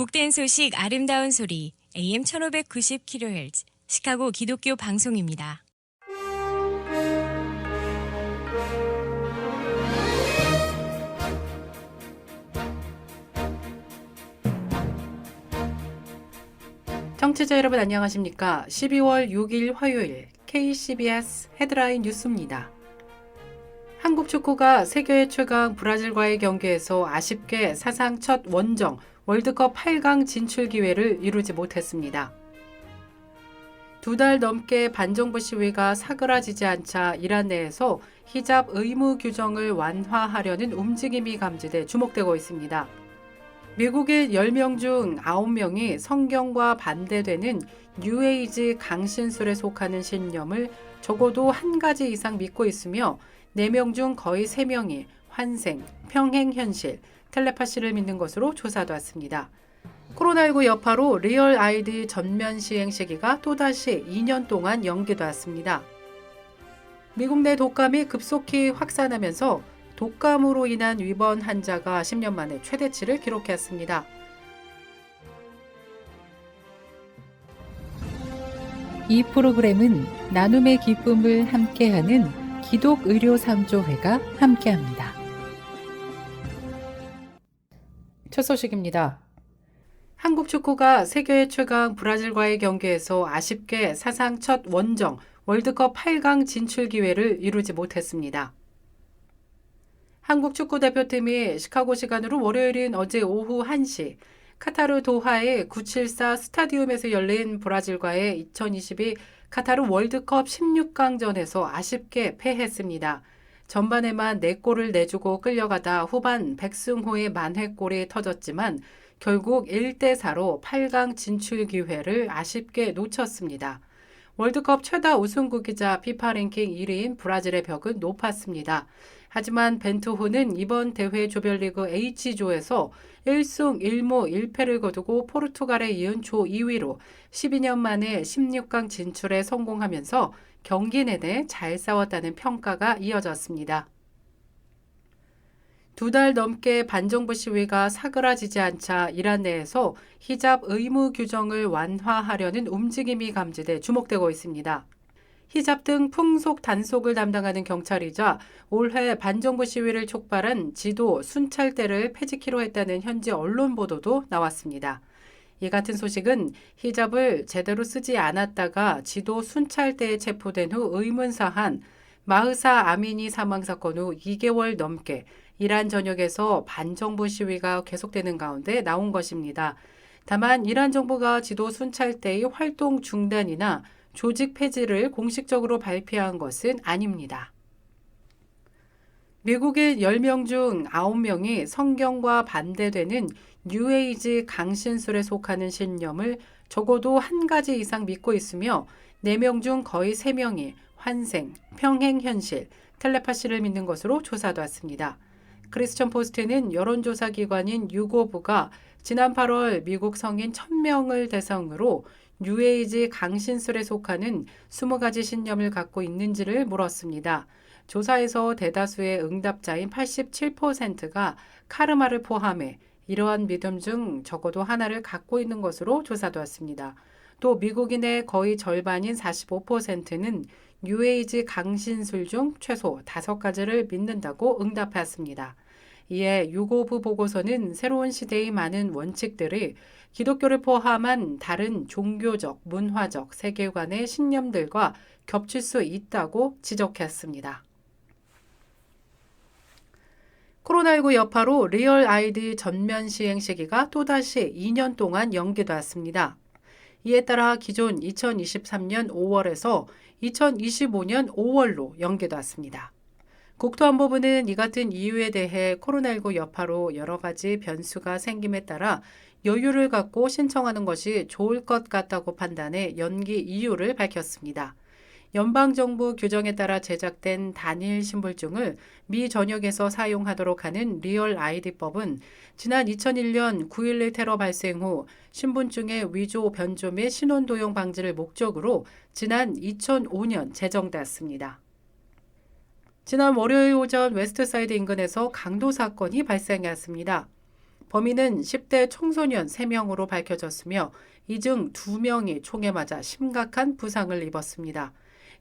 복된 소식 아름다운 소리 AM 1590kHz 시카고 기독교 방송입니다. 청취자 여러분 안녕하십니까? 12월 6일 화요일 KCBS 헤드라인 뉴스입니다. 한국 축구가 세계 최강 브라질과의 경기에서 아쉽게 사상 첫 원정 월드컵 8강 진출 기회를 이루지 못했습니다. 2달 넘게 반정부 시위가 사그라지지 않자 이란 내에서 히잡 의무 규정을 완화하려는 움직임이 감지돼 주목되고 있습니다. 미국의 10명 중 9명이 성경과 반대되는 뉴에이지 강신술에 속하는 신념을 적어도 한 가지 이상 믿고 있으며 4명 중 거의 3명이 환생, 평행현실, 텔레파시를 믿는 것으로 조사됐습니다. 코로나19 여파로 리얼 아이디 전면 시행 시기가 또다시 2년 동안 연기되었습니다. 미국 내 독감이 급속히 확산하면서 독감으로 인한 위번 환자가 10년 만에 최대치를 기록했습니다. 이 프로그램은 나눔의 기쁨을 함께하는 기독의료상조회가 함께합니다. 첫 소식입니다. 한국 축구가 세계 최강 브라질과의 경기에서 아쉽게 사상 첫 원정 월드컵 8강 진출 기회를 이루지 못했습니다. 한국 축구 대표팀이 시카고 시간으로 월요일인 어제 오후 1시 카타르 도하의 974 스타디움에서 열린 브라질과의 2022 카타르 월드컵 16강전에서 아쉽게 패했습니다. 전반에만 4골을 내주고 끌려가다 후반 백승호의 만회골이 터졌지만 결국 1대4로 8강 진출 기회를 아쉽게 놓쳤습니다. 월드컵 최다 우승국이자 피파 랭킹 1위인 브라질의 벽은 높았습니다. 하지만 벤투호는 이번 대회 조별리그 H조에서 1승 1무 1패를 거두고 포르투갈에 이은 조 2위로 12년 만에 16강 진출에 성공하면서 경기 내내 잘 싸웠다는 평가가 이어졌습니다. 2달 넘게 반정부 시위가 사그라지지 않자 이란 내에서 히잡 의무 규정을 완화하려는 움직임이 감지돼 주목되고 있습니다. 히잡 등 풍속 단속을 담당하는 경찰이자 올해 반정부 시위를 촉발한 지도 순찰대를 폐지키로 했다는 현지 언론 보도도 나왔습니다. 이 같은 소식은 히잡을 제대로 쓰지 않았다가 지도 순찰대에 체포된 후 의문사한 마흐사 아미니 사망 사건 후 2개월 넘게 이란 전역에서 반정부 시위가 계속되는 가운데 나온 것입니다. 다만 이란 정부가 지도 순찰대의 활동 중단이나 조직 폐지를 공식적으로 발표한 것은 아닙니다. 미국의 10명 중 9명이 성경과 반대되는 뉴에이지 강신술에 속하는 신념을 적어도 한 가지 이상 믿고 있으며 4명 중 거의 3명이 환생, 평행현실, 텔레파시를 믿는 것으로 조사됐습니다. 크리스천 포스트는 여론조사 기관인 유고브가 지난 8월 미국 성인 1000명을 대상으로 뉴에이지 강신술에 속하는 20가지 신념을 갖고 있는지를 물었습니다. 조사에서 대다수의 응답자인 87%가 카르마를 포함해 이러한 믿음 중 적어도 하나를 갖고 있는 것으로 조사되었습니다. 또 미국인의 거의 절반인 45%는 뉴에이지 강신술 중 최소 5가지를 믿는다고 응답했습니다. 이에 유고브 보고서는 새로운 시대의 많은 원칙들이 기독교를 포함한 다른 종교적, 문화적 세계관의 신념들과 겹칠 수 있다고 지적했습니다. 코로나19 여파로 리얼 아이디 전면 시행 시기가 또다시 2년 동안 연기되었습니다. 이에 따라 기존 2023년 5월에서 2025년 5월로 연기되었습니다. 국토안보부는 이 같은 이유에 대해 코로나19 여파로 여러 가지 변수가 생김에 따라 여유를 갖고 신청하는 것이 좋을 것 같다고 판단해 연기 이유를 밝혔습니다. 연방정부 규정에 따라 제작된 단일 신분증을 미 전역에서 사용하도록 하는 리얼 아이디법은 지난 2001년 9.11 테러 발생 후 신분증의 위조 변조 및 신원 도용 방지를 목적으로 지난 2005년 제정되었습니다. 지난 월요일 오전 웨스트사이드 인근에서 강도 사건이 발생했습니다. 범인은 10대 청소년 3명으로 밝혀졌으며 이 중 2명이 총에 맞아 심각한 부상을 입었습니다.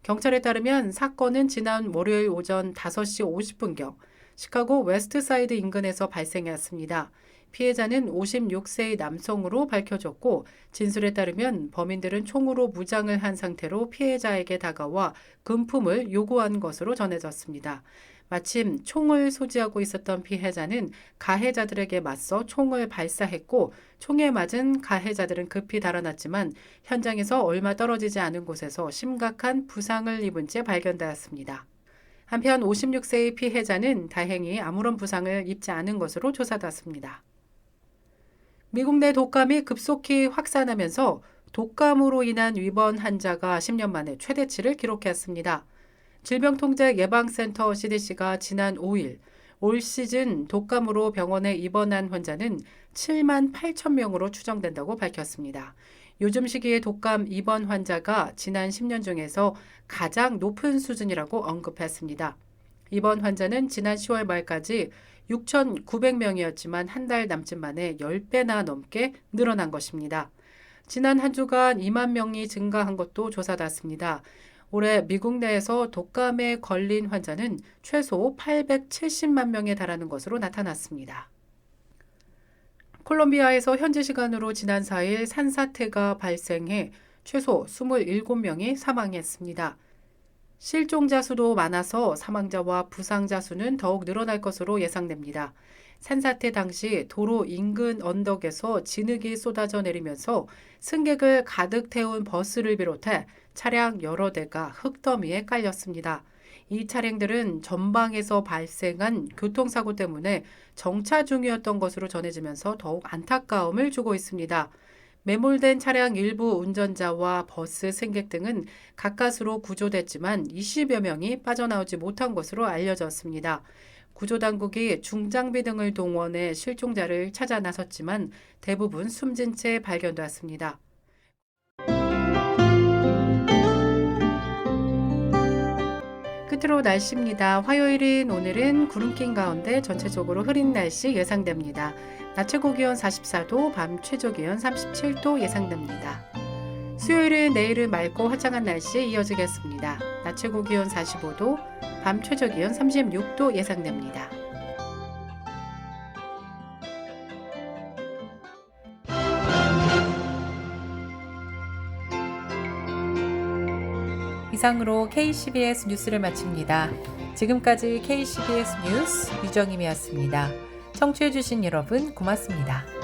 경찰에 따르면 사건은 지난 월요일 오전 5시 50분경 시카고 웨스트사이드 인근에서 발생했습니다. 피해자는 56세의 남성으로 밝혀졌고 진술에 따르면 범인들은 총으로 무장을 한 상태로 피해자에게 다가와 금품을 요구한 것으로 전해졌습니다. 마침 총을 소지하고 있었던 피해자는 가해자들에게 맞서 총을 발사했고 총에 맞은 가해자들은 급히 달아났지만 현장에서 얼마 떨어지지 않은 곳에서 심각한 부상을 입은 채 발견되었습니다. 한편 56세의 피해자는 다행히 아무런 부상을 입지 않은 것으로 조사됐습니다. 미국 내 독감이 급속히 확산하면서 독감으로 인한 입원 환자가 10년 만에 최대치를 기록했습니다. 질병통제예방센터 CDC가 지난 5일 올 시즌 독감으로 병원에 입원한 환자는 7만 8천 명으로 추정된다고 밝혔습니다. 요즘 시기에 독감 입원 환자가 지난 10년 중에서 가장 높은 수준이라고 언급했습니다. 입원 환자는 지난 10월 말까지 6,900명이었지만 한 달 남짓 만에 10배나 넘게 늘어난 것입니다. 지난 한 주간 2만 명이 증가한 것도 조사됐습니다. 올해 미국 내에서 독감에 걸린 환자는 최소 870만 명에 달하는 것으로 나타났습니다. 콜롬비아에서 현지 시간으로 지난 4일 산사태가 발생해 최소 27명이 사망했습니다. 실종자 수도 많아서 사망자와 부상자 수는 더욱 늘어날 것으로 예상됩니다. 산사태 당시 도로 인근 언덕에서 진흙이 쏟아져 내리면서 승객을 가득 태운 버스를 비롯해 차량 여러 대가 흙더미에 깔렸습니다. 이 차량들은 전방에서 발생한 교통사고 때문에 정차 중이었던 것으로 전해지면서 더욱 안타까움을 주고 있습니다. 매몰된 차량 일부 운전자와 버스 승객 등은 가까스로 구조됐지만 20여 명이 빠져나오지 못한 것으로 알려졌습니다. 구조당국이 중장비 등을 동원해 실종자를 찾아 나섰지만 대부분 숨진 채 발견되었습니다. 끝으로 날씨입니다. 화요일인 오늘은 구름 낀 가운데 전체적으로 흐린 날씨 예상됩니다. 낮 최고 기온 44도, 밤 최저 기온 37도 예상됩니다. 수요일은 내일은 맑고 화창한 날씨 이어지겠습니다. 낮 최고 기온 45도, 밤 최저 기온 36도 예상됩니다. 이상으로 KCBS 뉴스를 마칩니다. 지금까지 KCBS 뉴스 유정임이었습니다. 청취해주신 여러분 고맙습니다.